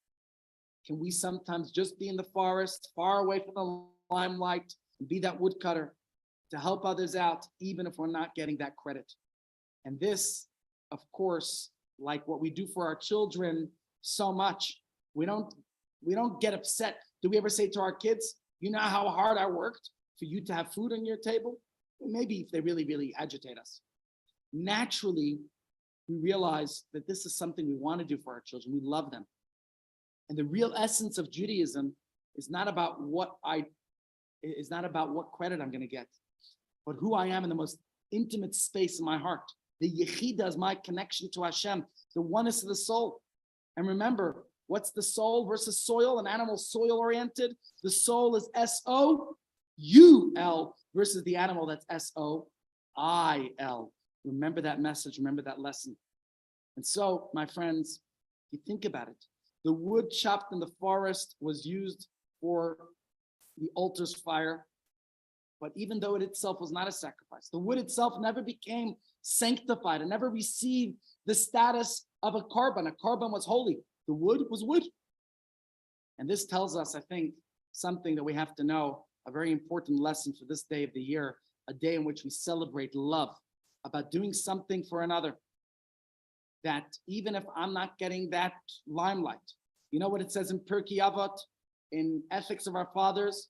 S1: Can we sometimes just be in the forest, far away from the limelight, and be that woodcutter to help others out, even if we're not getting that credit? And this, of course, like what we do for our children so much, we don't get upset. Do we ever say to our kids, you know how hard I worked for you to have food on your table? Maybe if they really, really agitate us. Naturally, we realize that this is something we want to do for our children. We love them. And the real essence of Judaism is not about what credit I'm going to get, but who I am in the most intimate space in my heart. The Yechida is my connection to Hashem, the oneness of the soul. And remember, what's the soul versus soil? An animal soil oriented. The soul is S-O-U-L versus the animal that's S-O-I-L. Remember that message, remember that lesson. And so, my friends, if you think about it, the wood chopped in the forest was used for the altar's fire, but even though it itself was not a sacrifice, the wood itself never became sanctified and never received the status of a korban. A korban was holy. The wood was wood. And this tells us, I think, something that we have to know, a very important lesson for this day of the year, a day in which we celebrate love, about doing something for another, that even if I'm not getting that limelight, you know what it says in Pirkei Avot, in Ethics of Our Fathers,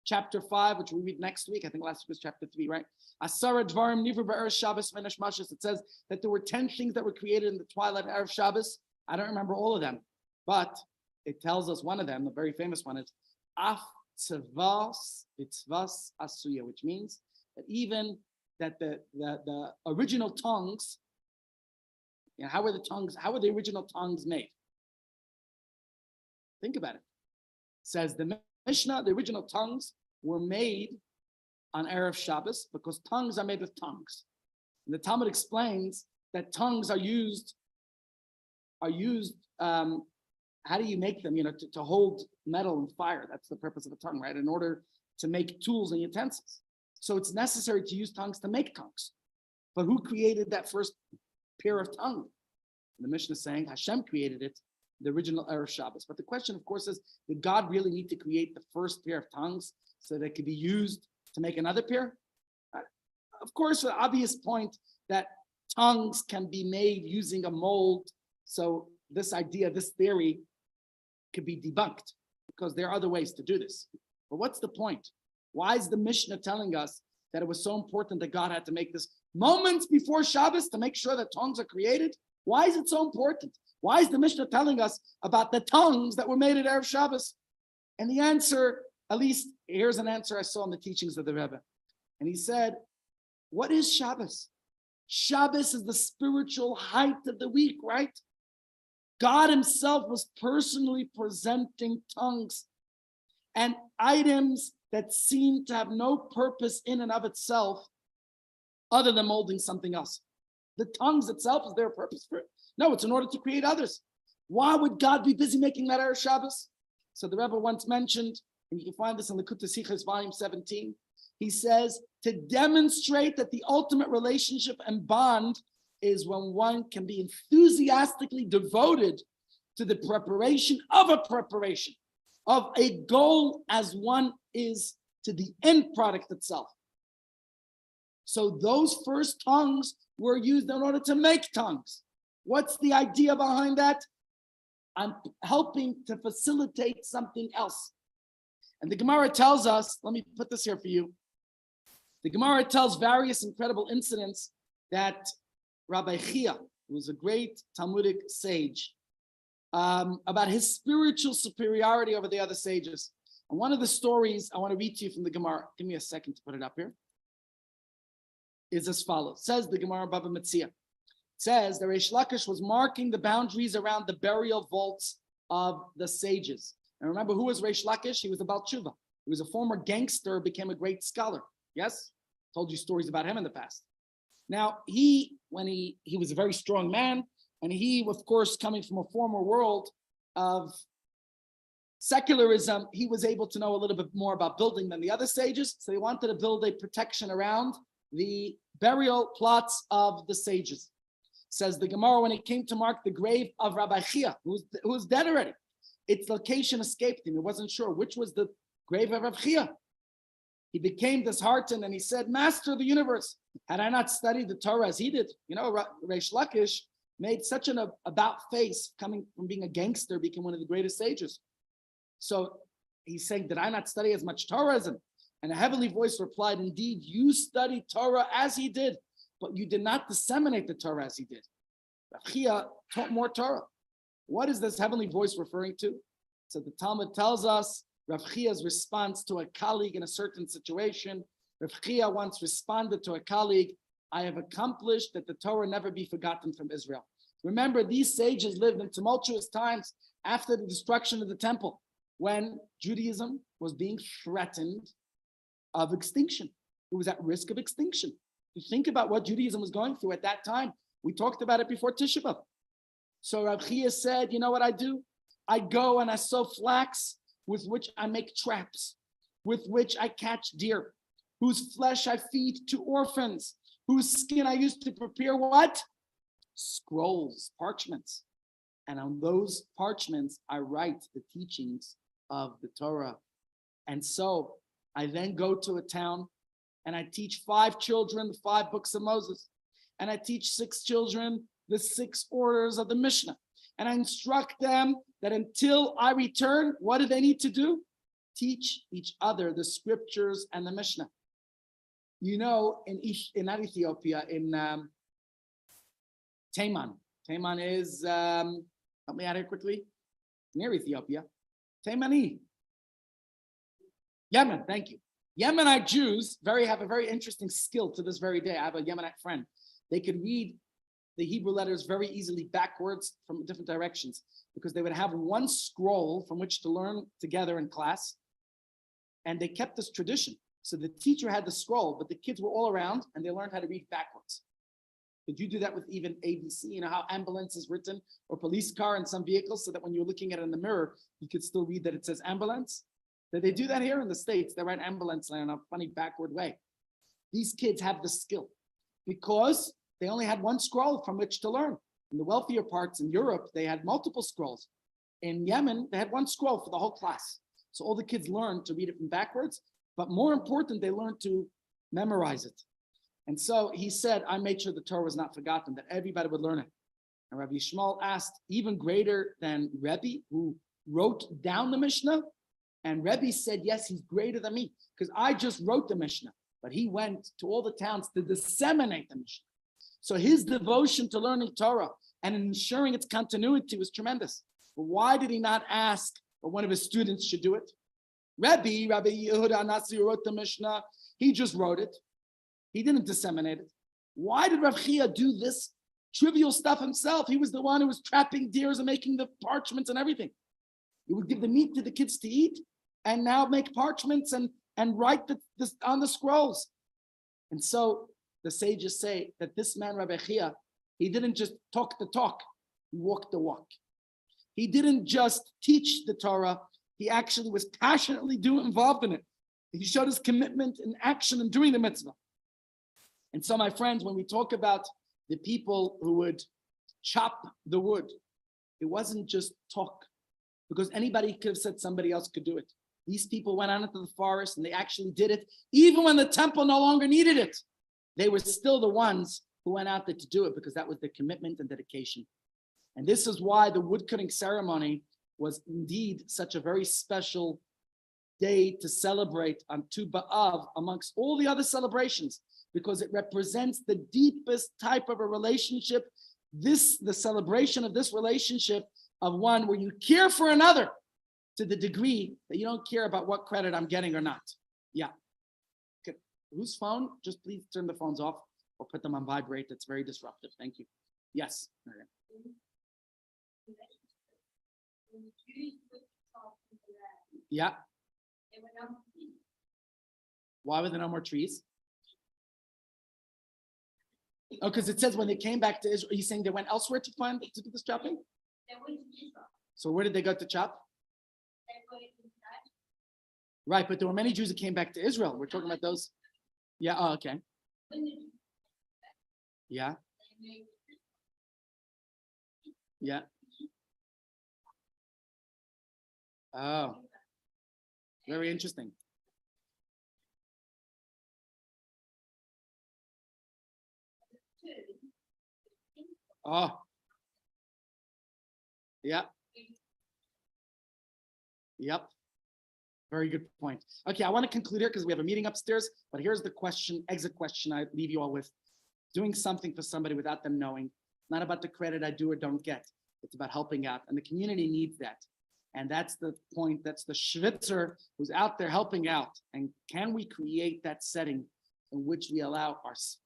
S1: chapter 5, which we read next week. I think last week was chapter 3, right? Asara Dvarim Nivru Be'erev Shabbos Menash Mashas. It says that there were 10 things that were created in the twilight of Erev Shabbos. I don't remember all of them, but it tells us one of them, the very famous one, is Af Tzvas B'Tzvas Asuya, which means that even that the original tongues, how were the original tongues made? Think about it. Says the Mishnah, the original tongues were made on Erev Shabbos because tongues are made with tongues. And the Talmud explains that tongues are used, how do you make them? To hold metal and fire. That's the purpose of a tongue, right? In order to make tools and utensils. So it's necessary to use tongues to make tongues. But who created that first pair of tongues? And the Mishnah is saying Hashem created it the original Erev Shabbos. But the question, of course, is, did God really need to create the first pair of tongues so that it could be used to make another pair? Of course, the obvious point that tongues can be made using a mold. So this idea, this theory could be debunked because there are other ways to do this. But what's the point? Why is the Mishnah telling us that it was so important that God had to make this moments before Shabbos to make sure that tongues are created? Why is it so important? Why is the Mishnah telling us about the tongues that were made at Erev Shabbos? And the answer, at least here's an answer I saw in the teachings of the Rebbe. And he said, what is Shabbos? Shabbos is the spiritual height of the week, right? God himself was personally presenting tongues and items that seem to have no purpose in and of itself other than molding something else. The tongues itself, is there a purpose for it? No, it's in order to create others. Why would God be busy making that Erev Shabbos? So the Rebbe once mentioned, and you can find this in the Likutei Sichos, volume 17, he says, to demonstrate that the ultimate relationship and bond is when one can be enthusiastically devoted to the preparation of a goal as one is to the end product itself. So those first tongues were used in order to make tongues. What's the idea behind that? I'm helping to facilitate something else. And the Gemara tells us, let me put this here for you. The Gemara tells various incredible incidents that Rabbi Chia, who was a great Talmudic sage, about his spiritual superiority over the other sages. And one of the stories I want to read to you from the Gemara, give me a second to put it up here, is as follows. It says the Gemara Baba Metzia. It says that Reish Lakish was marking the boundaries around the burial vaults of the sages. And remember, who was Reish Lakish? He was a Baal Tshuva. He was a former gangster, became a great scholar. Yes? Told you stories about him in the past. Now, when he was a very strong man, and he, of course, coming from a former world of secularism, he was able to know a little bit more about building than the other sages. So he wanted to build a protection around the burial plots of the sages. Says the Gemara, when he came to mark the grave of Rabbi Chia, who was dead already, its location escaped him. He wasn't sure which was the grave of Rabbi Chia. He became disheartened and he said, Master of the universe, had I not studied the Torah as he did, Reish Lakish made such an about face, coming from being a gangster, became one of the greatest sages. So he's saying, did I not study as much Torah as him? And a heavenly voice replied, indeed, you studied Torah as he did, but you did not disseminate the Torah as he did. Rabbi Chia taught more Torah. What is this heavenly voice referring to? So the Talmud tells us Rav Chia's response to a colleague in a certain situation. Rav Chia once responded to a colleague, I have accomplished that the Torah never be forgotten from Israel. Remember, these sages lived in tumultuous times after the destruction of the temple, when Judaism was being threatened of extinction. It was at risk of extinction. You think about what Judaism was going through at that time. We talked about it before Tisha B'Av. So Rav Chia said, you know what I do? I go and I sow flax with which I make traps, with which I catch deer, whose flesh I feed to orphans, whose skin I use to prepare what? Scrolls, parchments. And on those parchments, I write the teachings of the Torah. And so I then go to a town and I teach 5 children the 5 books of Moses. And I teach 6 children the 6 orders of the Mishnah. And I instruct them that until I return, what do they need to do? Teach each other the scriptures and the Mishnah. You know, in not Ethiopia, in Taiman. Taiman is, help me out here quickly, near Ethiopia. Taimani. Yemen, thank you. Yemenite Jews have a very interesting skill to this very day. I have a Yemenite friend. They could read the Hebrew letters very easily backwards from different directions because they would have one scroll from which to learn together in class. And they kept this tradition. So the teacher had the scroll, but the kids were all around and they learned how to read backwards. Did you do that with even ABC? You know how ambulance is written, or police car in some vehicles, so that when you're looking at it in the mirror, you could still read that it says ambulance? Did they do that here in the States? They write ambulance in a funny backward way. These kids have the skill because they only had one scroll from which to learn. In the wealthier parts in Europe, they had multiple scrolls. in Yemen, they had one scroll for the whole class. So all the kids learned to read it from backwards, but more important, they learned to memorize it. And so he said, I made sure the Torah was not forgotten, that everybody would learn it. And Rabbi Yishmael asked, even greater than Rebbe, who wrote down the Mishnah? And Rebbe said, yes, he's greater than me, because I just wrote the Mishnah, but he went to all the towns to disseminate the Mishnah. So his devotion to learning Torah and ensuring its continuity was tremendous. But why did he not ask or one of his students should do it? Rabbi Yehuda Nasi wrote the Mishnah. He just wrote it. He didn't disseminate it. Why did Rav Chia do this trivial stuff himself? He was the one who was trapping deers and making the parchments and everything. He would give the meat to the kids to eat and now make parchments and write this on the scrolls. And so the sages say that this man, Rabbi Chia, he didn't just talk the talk, he walked the walk. He didn't just teach the Torah, he actually was passionately involved in it. He showed his commitment in action and doing the mitzvah. And so, my friends, when we talk about the people who would chop the wood, it wasn't just talk, because anybody could have said somebody else could do it. These people went out into the forest and they actually did it, even when the temple no longer needed it. They were still the ones who went out there to do it, because that was their commitment and dedication. And this is why the woodcutting ceremony was indeed such a very special day to celebrate on Tu B'Av amongst all the other celebrations, because it represents the deepest type of a relationship. The celebration of this relationship of one where you care for another to the degree that you don't care about what credit I'm getting or not. Yeah. Okay. Whose phone? Just please turn the phones off or put them on vibrate. That's very disruptive. Thank you. Yes. Miriam. Yeah. Why were there no more trees? Oh, because it says when they came back to Israel, are you saying they went elsewhere to do this chopping? So where did they go to chop? Right, but there were many Jews that came back to Israel. We're talking about those. Yeah, oh, okay. Yeah. Yeah. Oh, very interesting. Oh, yeah. Yep. Very good point. Okay, I want to conclude here because we have a meeting upstairs, but here's the exit question I leave you all with. Doing something for somebody without them knowing, not about the credit I do or don't get. It's about helping out, and the community needs that. And that's the point, that's the Schwitzer who's out there helping out. And can we create that setting in which we allow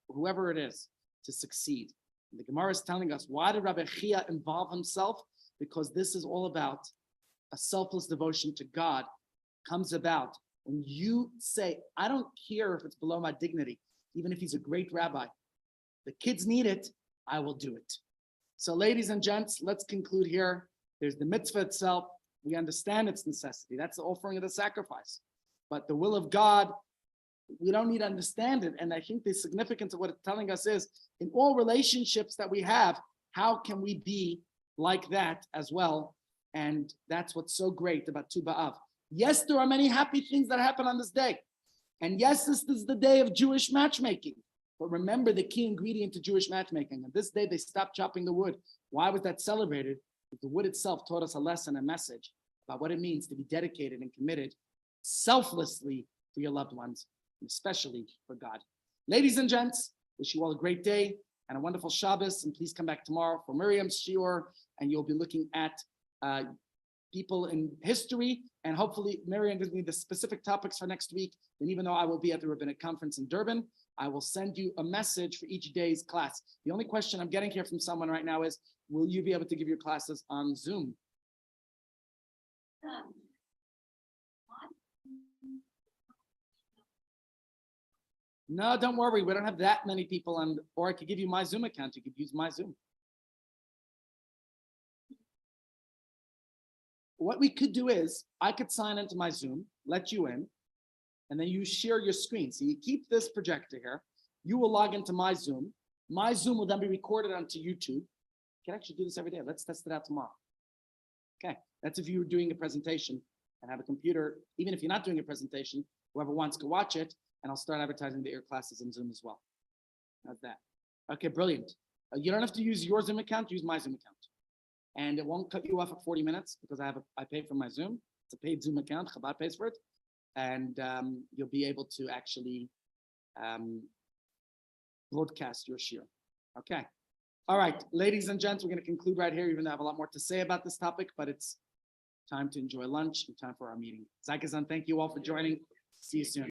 S1: whoever it is to succeed? And the Gemara is telling us, why did Rabbi Chia involve himself? Because this is all about a selfless devotion to God comes about when you say, I don't care if it's below my dignity, even if he's a great rabbi. The kids need it, I will do it. So ladies and gents, let's conclude here. There's the mitzvah itself. We understand its necessity. That's the offering of the sacrifice. But the will of God, we don't need to understand it. And I think the significance of what it's telling us is, in all relationships that we have, how can we be like that as well? And that's what's so great about Tu B'Av. Yes, there are many happy things that happen on this day. And yes, this is the day of Jewish matchmaking. But remember the key ingredient to Jewish matchmaking. On this day, they stopped chopping the wood. Why was that celebrated? Because the wood itself taught us a lesson, a message about what it means to be dedicated and committed selflessly for your loved ones, and especially for God. Ladies and gents, wish you all a great day and a wonderful Shabbos. And please come back tomorrow for Miriam's shiur, and you'll be looking at people in history, and hopefully Miriam gives me the specific topics for next week. And even though I will be at the Rabbinic Conference in Durban, I will send you a message for each day's class. The only question I'm getting here from someone right now is, will you be able to give your classes on Zoom? No, don't worry. We don't have that many people on, or I could give you my Zoom account. You could use my Zoom. What we could do is, I could sign into my Zoom, let you in, and then you share your screen. So you keep this projector here. You will log into my Zoom. My Zoom will then be recorded onto YouTube. You can actually do this every day. Let's test it out tomorrow. Okay, that's if you were doing a presentation and have a computer. Even if you're not doing a presentation, whoever wants to watch it, and I'll start advertising the ear classes in Zoom as well. How's that? Okay, brilliant. You don't have to use your Zoom account, use my Zoom account. And it won't cut you off at 40 minutes because I pay for my Zoom. It's a paid Zoom account, Chabad pays for it. And you'll be able to actually broadcast your shir. Okay. All right, ladies and gents, we're going to conclude right here, even though I have a lot more to say about this topic, but it's time to enjoy lunch and time for our meeting. Zakazan, thank you all for joining. See you soon.